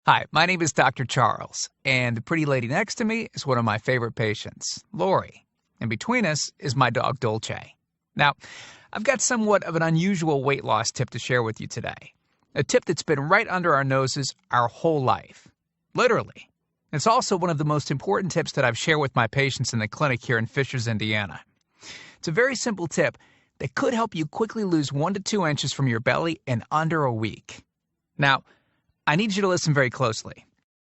Hi, my name is Dr. Charles, and the pretty lady next to me is one of my favorite patients, Lori. And between us is my dog, Dolce. Now, I've got somewhat of an unusual weight loss tip to share with you today. A tip that's been right under our noses our whole life. Literally. It's also one of the most important tips that I've shared with my patients in the clinic here in Fishers, Indiana. It's a very simple tip that could help you quickly lose 1 to 2 inches from your belly in under a week. Now, I need you to listen very closely.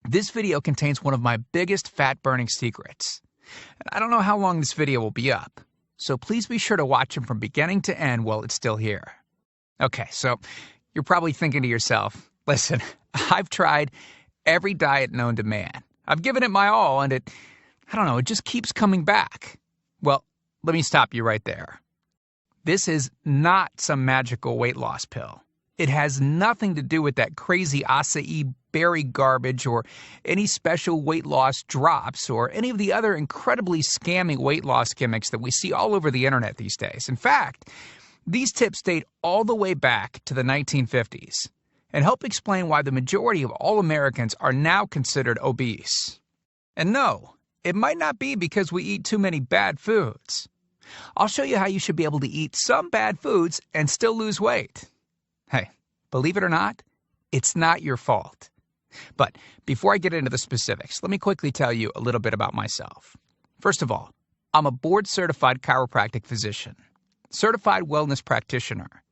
This video contains one of my biggest fat-burning secrets. And I don't know how long this video will be up, so please be sure to watch it from beginning to end while it's still here. Okay, so you're probably thinking to yourself, listen, I've tried every diet known to man. I've given it my all, and it just keeps coming back. Well, let me stop you right there. This is not some magical weight loss pill. It has nothing to do with that crazy acai berry garbage or any special weight loss drops or any of the other incredibly scammy weight loss gimmicks that we see all over the internet these days. In fact, these tips date all the way back to the 1950s and help explain why the majority of all Americans are now considered obese. And no, it might not be because we eat too many bad foods. I'll show you how you should be able to eat some bad foods and still lose weight. Hey, believe it or not, it's not your fault. But before I get into the specifics, let me quickly tell you a little bit about myself. First of all, I'm a board-certified chiropractic physician, certified wellness practitioner,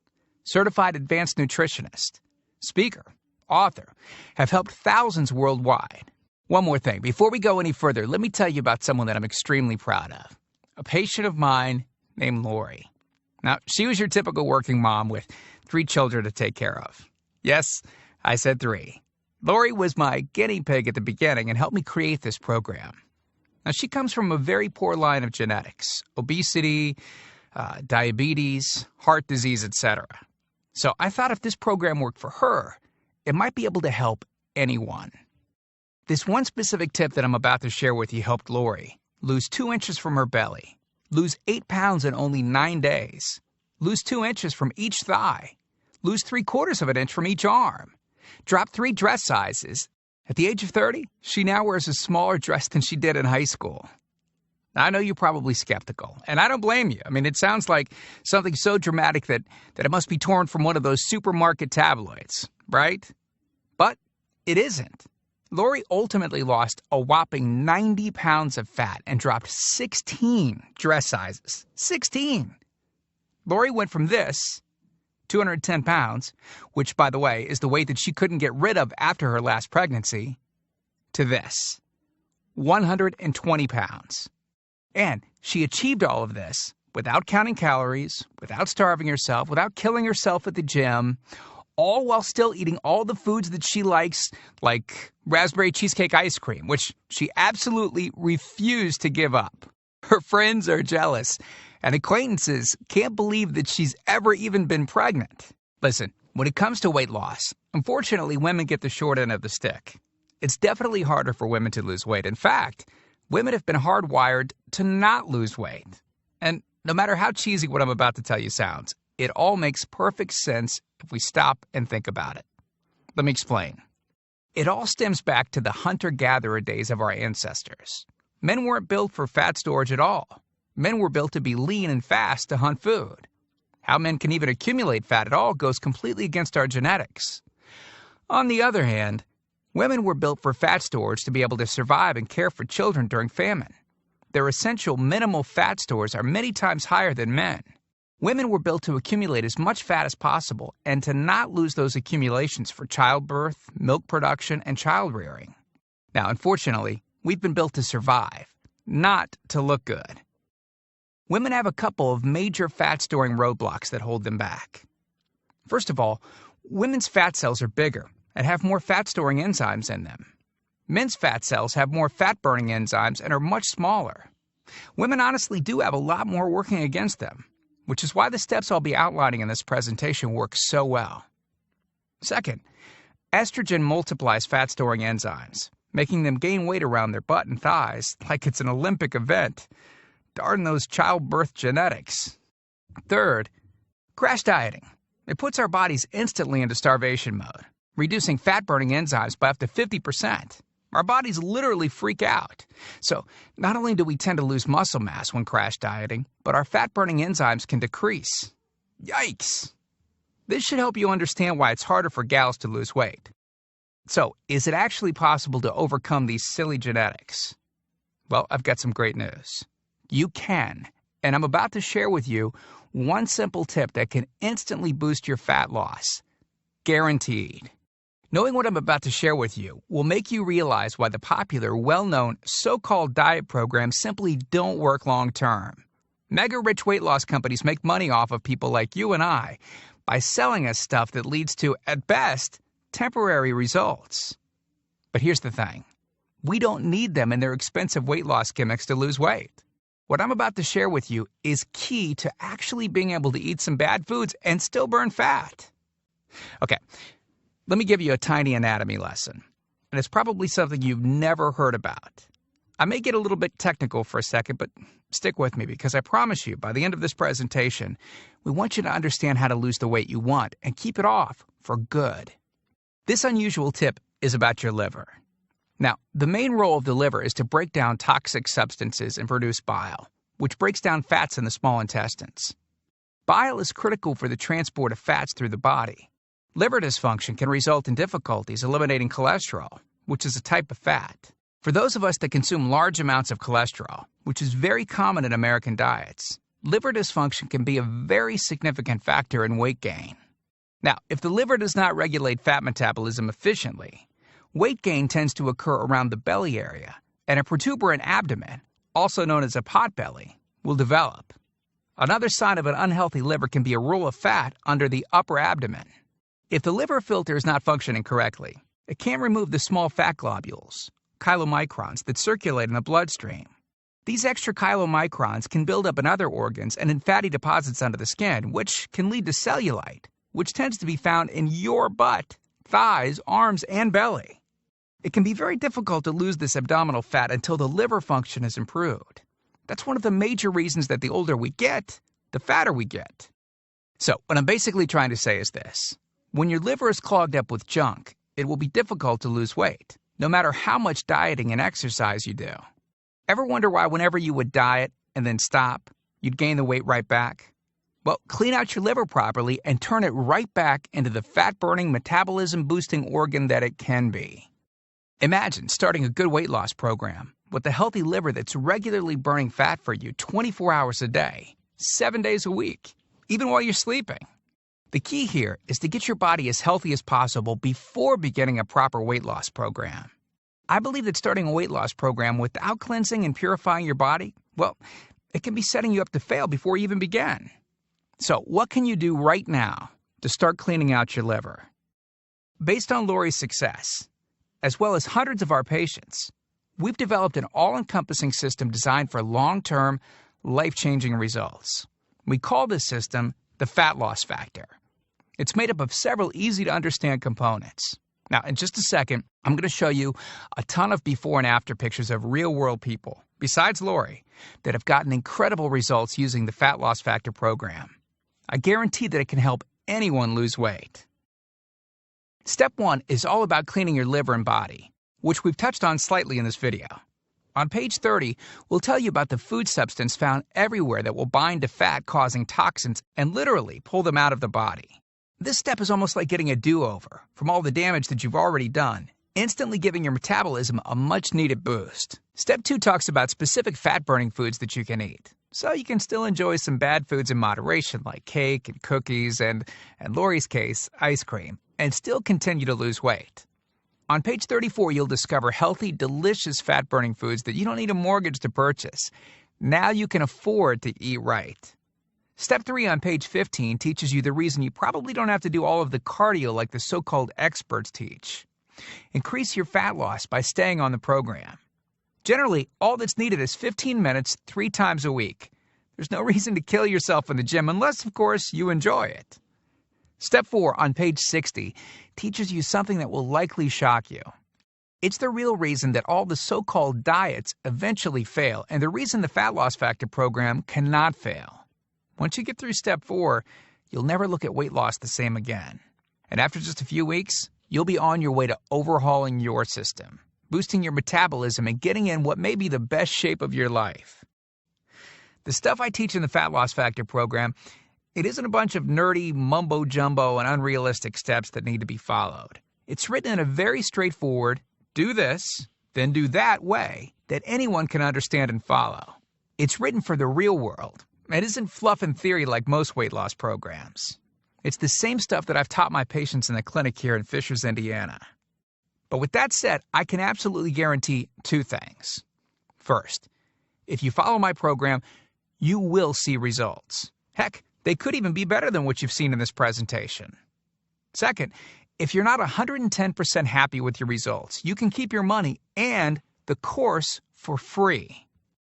certified advanced nutritionist, speaker, author, have helped thousands worldwide. One more thing, before we go any further, let me tell you about someone that I'm extremely proud of, a patient of mine named Lori. Now, she was your typical working mom with 3 children to take care of. Yes, I said 3. Lori was my guinea pig at the beginning and helped me create this program. Now, she comes from a very poor line of genetics, obesity, diabetes, heart disease, etc. So I thought if this program worked for her, it might be able to help anyone. This one specific tip that I'm about to share with you helped Lori lose 2 inches from her belly, lose 8 pounds in only 9 days, lose 2 inches from each thigh, lose 3/4 of an inch from each arm, drop 3 dress sizes. At the age of 30, she now wears a smaller dress than she did in high school. Now, I know you're probably skeptical, and I don't blame you. I mean, it sounds like something so dramatic that it must be torn from one of those supermarket tabloids, right? But it isn't. Lori ultimately lost a whopping 90 pounds of fat and dropped 16 dress sizes. 16! Lori went from this, 210 pounds, which, by the way, is the weight that she couldn't get rid of after her last pregnancy, to this, 120 pounds. And she achieved all of this without counting calories, without starving herself, without killing herself at the gym, all while still eating all the foods that she likes, like raspberry cheesecake ice cream, which she absolutely refused to give up. Her friends are jealous, and acquaintances can't believe that she's ever even been pregnant. Listen, when it comes to weight loss, unfortunately, women get the short end of the stick. It's definitely harder for women to lose weight. In fact, women have been hardwired to not lose weight. And no matter how cheesy what I'm about to tell you sounds, it all makes perfect sense if we stop and think about it. Let me explain. It all stems back to the hunter-gatherer days of our ancestors. Men weren't built for fat storage at all. Men were built to be lean and fast to hunt food. How men can even accumulate fat at all goes completely against our genetics. On the other hand, women were built for fat storage to be able to survive and care for children during famine. Their essential minimal fat stores are many times higher than men. Women were built to accumulate as much fat as possible and to not lose those accumulations for childbirth, milk production, and child rearing. Now, unfortunately, we've been built to survive, not to look good. Women have a couple of major fat-storing roadblocks that hold them back. First of all, women's fat cells are bigger and have more fat-storing enzymes in them. Men's fat cells have more fat-burning enzymes and are much smaller. Women honestly do have a lot more working against them, which is why the steps I'll be outlining in this presentation work so well. Second, estrogen multiplies fat-storing enzymes, making them gain weight around their butt and thighs like it's an Olympic event. Darn those childbirth genetics. Third, crash dieting. It puts our bodies instantly into starvation mode, reducing fat-burning enzymes by up to 50%. Our bodies literally freak out. So, not only do we tend to lose muscle mass when crash dieting, but our fat-burning enzymes can decrease. Yikes! This should help you understand why it's harder for gals to lose weight. So, is it actually possible to overcome these silly genetics? Well, I've got some great news. You can, and I'm about to share with you one simple tip that can instantly boost your fat loss. Guaranteed. Knowing what I'm about to share with you will make you realize why the popular, well-known, so-called diet programs simply don't work long-term. Mega-rich weight loss companies make money off of people like you and I by selling us stuff that leads to, at best, temporary results. But here's the thing. We don't need them in their expensive weight loss gimmicks to lose weight. What I'm about to share with you is key to actually being able to eat some bad foods and still burn fat. Okay, let me give you a tiny anatomy lesson. And it's probably something you've never heard about. I may get a little bit technical for a second, but stick with me because I promise you, by the end of this presentation, we want you to understand how to lose the weight you want and keep it off for good. This unusual tip is about your liver. Now, the main role of the liver is to break down toxic substances and produce bile, which breaks down fats in the small intestines. Bile is critical for the transport of fats through the body. Liver dysfunction can result in difficulties eliminating cholesterol, which is a type of fat. For those of us that consume large amounts of cholesterol, which is very common in American diets, liver dysfunction can be a very significant factor in weight gain. Now, if the liver does not regulate fat metabolism efficiently, weight gain tends to occur around the belly area, and a protuberant abdomen, also known as a potbelly, will develop. Another sign of an unhealthy liver can be a roll of fat under the upper abdomen. If the liver filter is not functioning correctly, it can't remove the small fat globules, chylomicrons, that circulate in the bloodstream. These extra chylomicrons can build up in other organs and in fatty deposits under the skin, which can lead to cellulite, which tends to be found in your butt, thighs, arms, and belly. It can be very difficult to lose this abdominal fat until the liver function is improved. That's one of the major reasons that the older we get, the fatter we get. So, what I'm basically trying to say is this. When your liver is clogged up with junk, it will be difficult to lose weight, no matter how much dieting and exercise you do. Ever wonder why whenever you would diet and then stop, you'd gain the weight right back? Well, clean out your liver properly and turn it right back into the fat-burning, metabolism-boosting organ that it can be. Imagine starting a good weight loss program with a healthy liver that's regularly burning fat for you 24 hours a day, 7 days a week, even while you're sleeping. The key here is to get your body as healthy as possible before beginning a proper weight loss program. I believe that starting a weight loss program without cleansing and purifying your body, well, it can be setting you up to fail before you even begin. So, what can you do right now to start cleaning out your liver? Based on Lori's success, as well as hundreds of our patients, we've developed an all-encompassing system designed for long-term, life-changing results. We call this system the Fat Loss Factor. It's made up of several easy-to-understand components. Now, in just a second, I'm going to show you a ton of before and after pictures of real-world people, besides Lori, that have gotten incredible results using the Fat Loss Factor program. I guarantee that it can help anyone lose weight. Step 1 is all about cleaning your liver and body, which we've touched on slightly in this video. On page 30, we'll tell you about the food substance found everywhere that will bind to fat, causing toxins and literally pull them out of the body. This step is almost like getting a do-over from all the damage that you've already done, instantly giving your metabolism a much-needed boost. Step 2 talks about specific fat-burning foods that you can eat, so you can still enjoy some bad foods in moderation like cake and cookies and, in Lori's case, ice cream, and still continue to lose weight. On page 34, you'll discover healthy, delicious fat-burning foods that you don't need a mortgage to purchase. Now you can afford to eat right. Step 3 on page 15 teaches you the reason you probably don't have to do all of the cardio like the so-called experts teach. Increase your fat loss by staying on the program. Generally, all that's needed is 15 minutes 3 times a week. There's no reason to kill yourself in the gym unless, of course, you enjoy it. Step 4 on page 60 teaches you something that will likely shock you. It's the real reason that all the so-called diets eventually fail, and the reason the Fat Loss Factor program cannot fail. Once you get through step 4, you'll never look at weight loss the same again. And after just a few weeks, you'll be on your way to overhauling your system, boosting your metabolism, and getting in what may be the best shape of your life. The stuff I teach in the Fat Loss Factor program, it isn't a bunch of nerdy mumbo-jumbo and unrealistic steps that need to be followed. It's written in a very straightforward, do this, then do that way that anyone can understand and follow. It's written for the real world. It isn't fluff and theory like most weight loss programs. It's the same stuff that I've taught my patients in the clinic here in Fishers, Indiana. But with that said, I can absolutely guarantee two things. First, if you follow my program, you will see results. Heck, they could even be better than what you've seen in this presentation. Second, if you're not 110% happy with your results, you can keep your money and the course for free.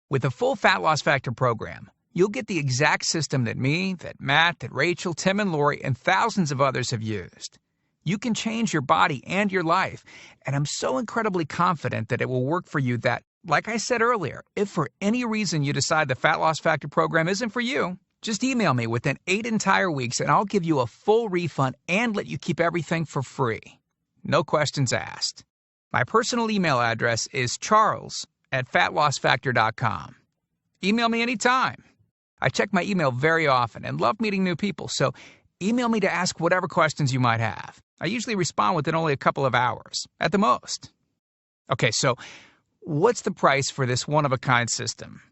With the full Fat Loss Factor program, you'll get the exact system that me, that Matt, that Rachel, Tim, and Lori, and thousands of others have used. You can change your body and your life, and I'm so incredibly confident that it will work for you that, like I said earlier, if for any reason you decide the Fat Loss Factor program isn't for you, just email me within 8 entire weeks and I'll give you a full refund and let you keep everything for free. No questions asked. My personal email address is charles@fatlossfactor.com. Email me anytime. I check my email very often and love meeting new people, so email me to ask whatever questions you might have. I usually respond within only a couple of hours, at the most. Okay, so what's the price for this one-of-a-kind system?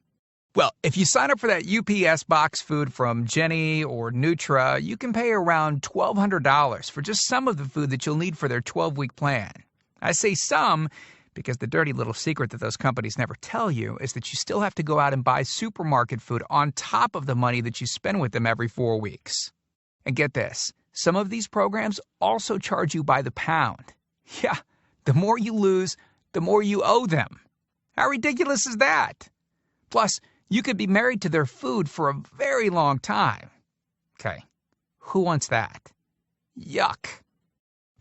Well, if you sign up for that UPS box food from Jenny or Nutra, you can pay around $1,200 for just some of the food that you'll need for their 12-week plan. I say some because the dirty little secret that those companies never tell you is that you still have to go out and buy supermarket food on top of the money that you spend with them every 4 weeks. And get this, some of these programs also charge you by the pound. Yeah, the more you lose, the more you owe them. How ridiculous is that? Plus, you could be married to their food for a very long time. Okay, who wants that? Yuck.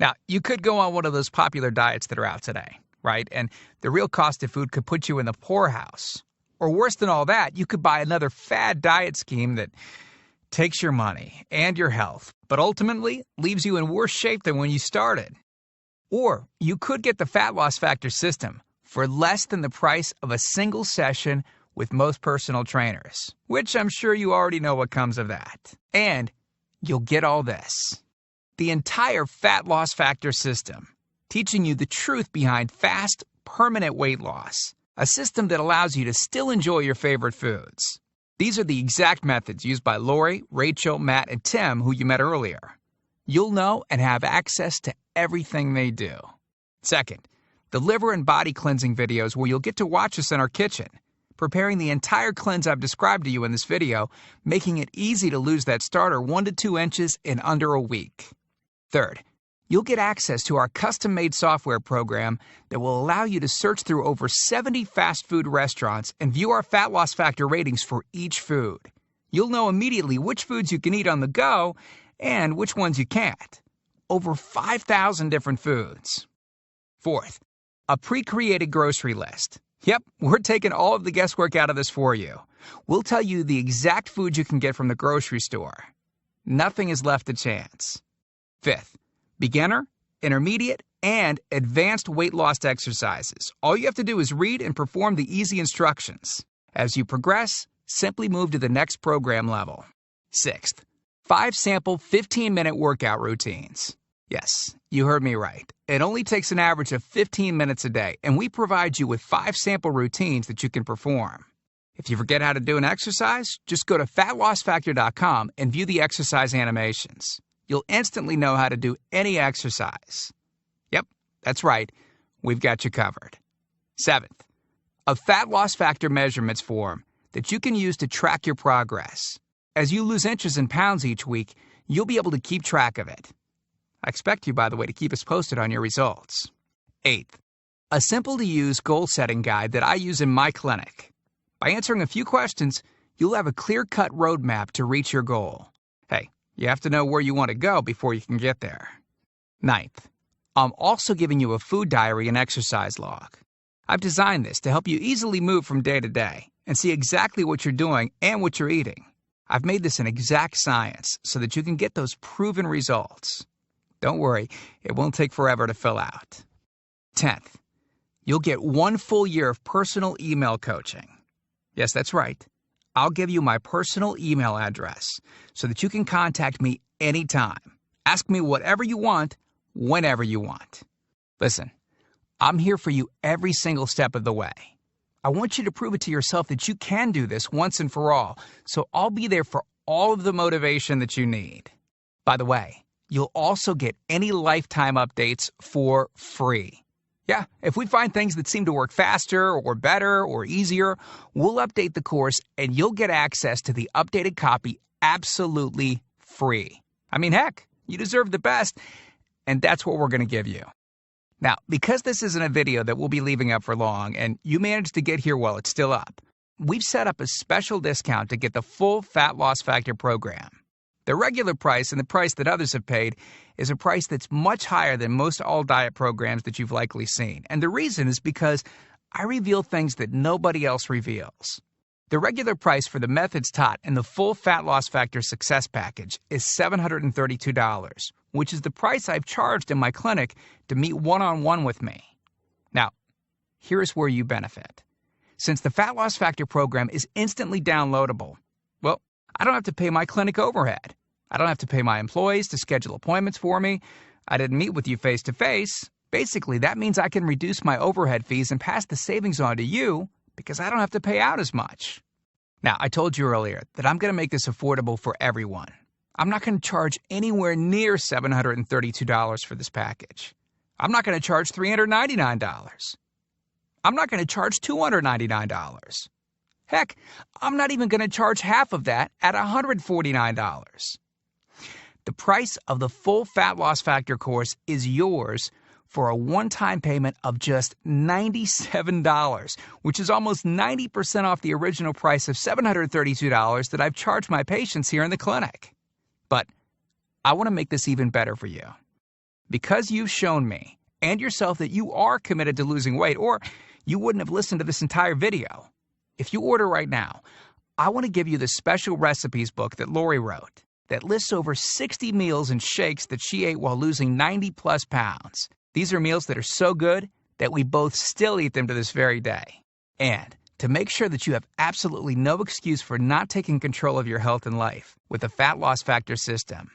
Now, you could go on one of those popular diets that are out today, right? And the real cost of food could put you in the poorhouse. Or worse than all that, you could buy another fad diet scheme that takes your money and your health, but ultimately leaves you in worse shape than when you started. Or you could get the Fat Loss Factor system for less than the price of a single session with most personal trainers, which I'm sure you already know what comes of that. And you'll get all this. The entire Fat Loss Factor system, teaching you the truth behind fast, permanent weight loss. A system that allows you to still enjoy your favorite foods. These are the exact methods used by Lori, Rachel, Matt, and Tim, who you met earlier. You'll know and have access to everything they do. Second, the liver and body cleansing videos where you'll get to watch us in our kitchen, preparing the entire cleanse I've described to you in this video, making it easy to lose that starter 1 to 2 inches in under a week. Third, you'll get access to our custom-made software program that will allow you to search through over 70 fast food restaurants and view our Fat Loss Factor ratings for each food. You'll know immediately which foods you can eat on the go and which ones you can't. Over 5,000 different foods. Fourth, a pre-created grocery list. Yep, we're taking all of the guesswork out of this for you. We'll tell you the exact food you can get from the grocery store. Nothing is left to chance. Fifth, beginner, intermediate, and advanced weight loss exercises. All you have to do is read and perform the easy instructions. As you progress, simply move to the next program level. Sixth, 5 sample 15-minute workout routines. Yes, you heard me right. It only takes an average of 15 minutes a day, and we provide you with 5 sample routines that you can perform. If you forget how to do an exercise, just go to fatlossfactor.com and view the exercise animations. You'll instantly know how to do any exercise. Yep, that's right. We've got you covered. Seventh, a Fat Loss Factor measurements form that you can use to track your progress. As you lose inches and pounds each week, you'll be able to keep track of it. I expect you, by the way, to keep us posted on your results. Eighth, a simple-to-use goal-setting guide that I use in my clinic. By answering a few questions, you'll have a clear-cut roadmap to reach your goal. Hey, you have to know where you want to go before you can get there. Ninth, I'm also giving you a food diary and exercise log. I've designed this to help you easily move from day to day and see exactly what you're doing and what you're eating. I've made this an exact science so that you can get those proven results. Don't worry, it won't take forever to fill out. 10th, you'll get 1 full year of personal email coaching. Yes, that's right. I'll give you my personal email address so that you can contact me anytime. Ask me whatever you want, whenever you want. Listen, I'm here for you every single step of the way. I want you to prove it to yourself that you can do this once and for all, so I'll be there for all of the motivation that you need. By the way, you'll also get any lifetime updates for free. Yeah, if we find things that seem to work faster or better or easier, we'll update the course and you'll get access to the updated copy absolutely free. I mean, heck, you deserve the best, and that's what we're going to give you. Now, because this isn't a video that we'll be leaving up for long, and you managed to get here while it's still up, we've set up a special discount to get the full Fat Loss Factor program. The regular price and the price that others have paid is a price that's much higher than most all-diet programs that you've likely seen. And the reason is because I reveal things that nobody else reveals. The regular price for the methods taught in the full Fat Loss Factor Success Package is $732, which is the price I've charged in my clinic to meet one-on-one with me. Now, here's where you benefit. Since the Fat Loss Factor program is instantly downloadable, well, I don't have to pay my clinic overhead. I don't have to pay my employees to schedule appointments for me. I didn't meet with you face-to-face. Basically, that means I can reduce my overhead fees and pass the savings on to you because I don't have to pay out as much. Now, I told you earlier that I'm going to make this affordable for everyone. I'm not going to charge anywhere near $732 for this package. I'm not going to charge $399. I'm not going to charge $299. Heck, I'm not even going to charge half of that at $149. The price of the full Fat Loss Factor course is yours for a one-time payment of just $97, which is almost 90% off the original price of $732 that I've charged my patients here in the clinic. But I want to make this even better for you. Because you've shown me and yourself that you are committed to losing weight, or you wouldn't have listened to this entire video. If you order right now, I want to give you the special recipes book that Lori wrote that lists over 60 meals and shakes that she ate while losing 90-plus pounds. These are meals that are so good that we both still eat them to this very day. And to make sure that you have absolutely no excuse for not taking control of your health and life with the Fat Loss Factor system,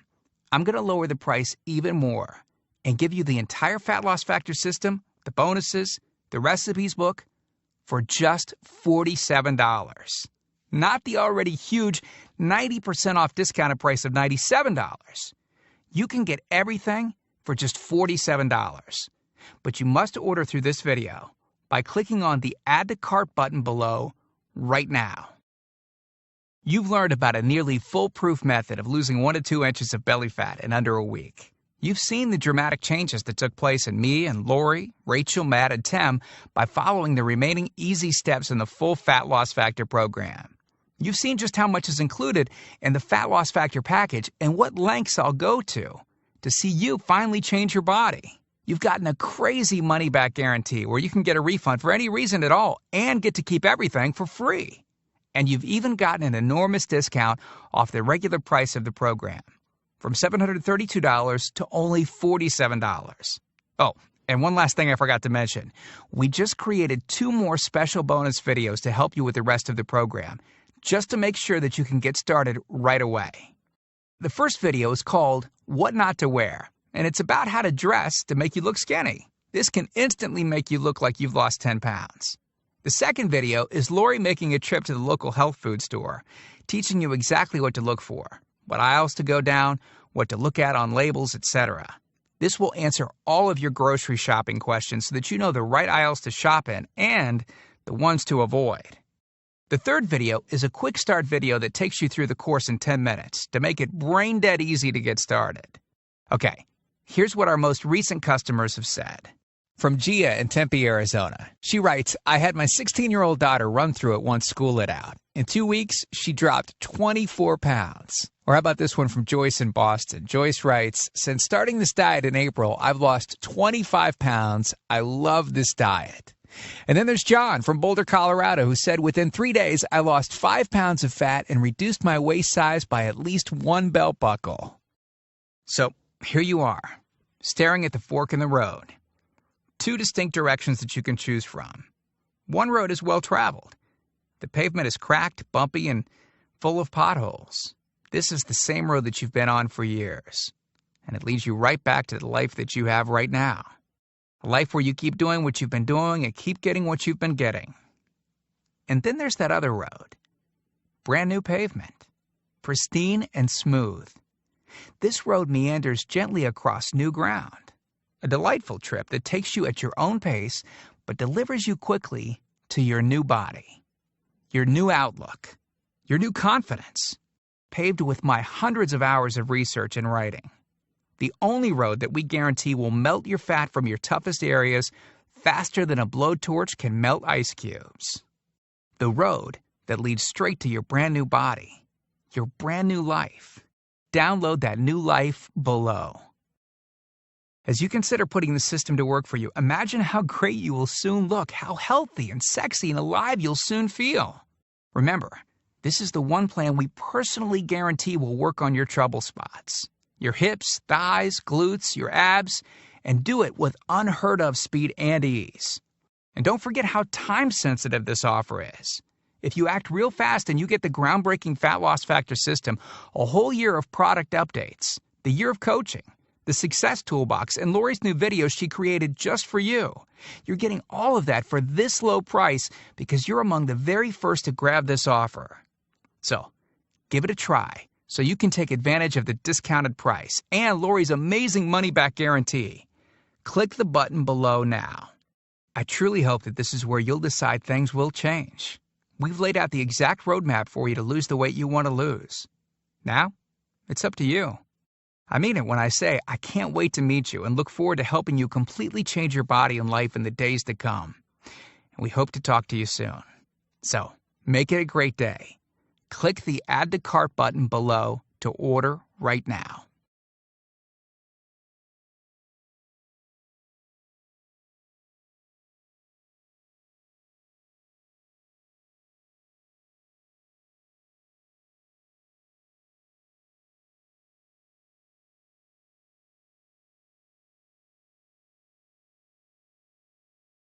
I'm going to lower the price even more and give you the entire Fat Loss Factor system, the bonuses, the recipes book, for just $47. Not the already huge 90% off discounted price of $97. You can get everything for just $47. But you must order through this video by clicking on the Add to Cart button below right now. You've learned about a nearly foolproof method of losing 1 to 2 inches of belly fat in under a week. You've seen the dramatic changes that took place in me and Lori, Rachel, Matt, and Tim by following the remaining easy steps in the full Fat Loss Factor program. You've seen just how much is included in the Fat Loss Factor package and what lengths I'll go to see you finally change your body. You've gotten a crazy money-back guarantee where you can get a refund for any reason at all and get to keep everything for free. And you've even gotten an enormous discount off the regular price of the program, from $732 to only $47. Oh, and one last thing I forgot to mention. We just created 2 more special bonus videos to help you with the rest of the program, just to make sure that you can get started right away. The first video is called What Not to Wear, and it's about how to dress to make you look skinny. This can instantly make you look like you've lost 10 pounds. The second video is Lori making a trip to the local health food store, teaching you exactly what to look for, what aisles to go down, what to look at on labels, etc. This will answer all of your grocery shopping questions so that you know the right aisles to shop in and the ones to avoid. The third video is a quick start video that takes you through the course in 10 minutes to make it brain dead easy to get started. Okay, here's what our most recent customers have said. From Gia in Tempe, Arizona. She writes, I had my 16-year-old daughter run through it once school lit out. In 2 weeks, she dropped 24 pounds. Or how about this one from Joyce in Boston? Joyce writes, since starting this diet in April, I've lost 25 pounds. I love this diet. And then there's John from Boulder, Colorado, who said, within 3 days, I lost 5 pounds of fat and reduced my waist size by at least 1 belt buckle. So here you are, staring at the fork in the road. Two distinct directions that you can choose from. One road is well-traveled. The pavement is cracked, bumpy, and full of potholes. This is the same road that you've been on for years. And it leads you right back to the life that you have right now. A life where you keep doing what you've been doing and keep getting what you've been getting. And then there's that other road. Brand new pavement. Pristine and smooth. This road meanders gently across new ground. A delightful trip that takes you at your own pace, but delivers you quickly to your new body. Your new outlook. Your new confidence. Paved with my hundreds of hours of research and writing. The only road that we guarantee will melt your fat from your toughest areas faster than a blowtorch can melt ice cubes. The road that leads straight to your brand new body, your brand new life. Download that new life below. As you consider putting the system to work for you, imagine how great you will soon look, how healthy and sexy and alive you'll soon feel. Remember, this is the one plan we personally guarantee will work on your trouble spots. Your hips, thighs, glutes, your abs, and do it with unheard of speed and ease. And don't forget how time-sensitive this offer is. If you act real fast and you get the groundbreaking Fat Loss Factor system, a whole year of product updates, the year of coaching, the Success Toolbox, and Lori's new videos she created just for you. You're getting all of that for this low price because you're among the very first to grab this offer. So, give it a try so you can take advantage of the discounted price and Lori's amazing money-back guarantee. Click the button below now. I truly hope that this is where you'll decide things will change. We've laid out the exact roadmap for you to lose the weight you want to lose. Now, it's up to you. I mean it when I say I can't wait to meet you and look forward to helping you completely change your body and life in the days to come. And we hope to talk to you soon. So, make it a great day. Click the Add to Cart button below to order right now.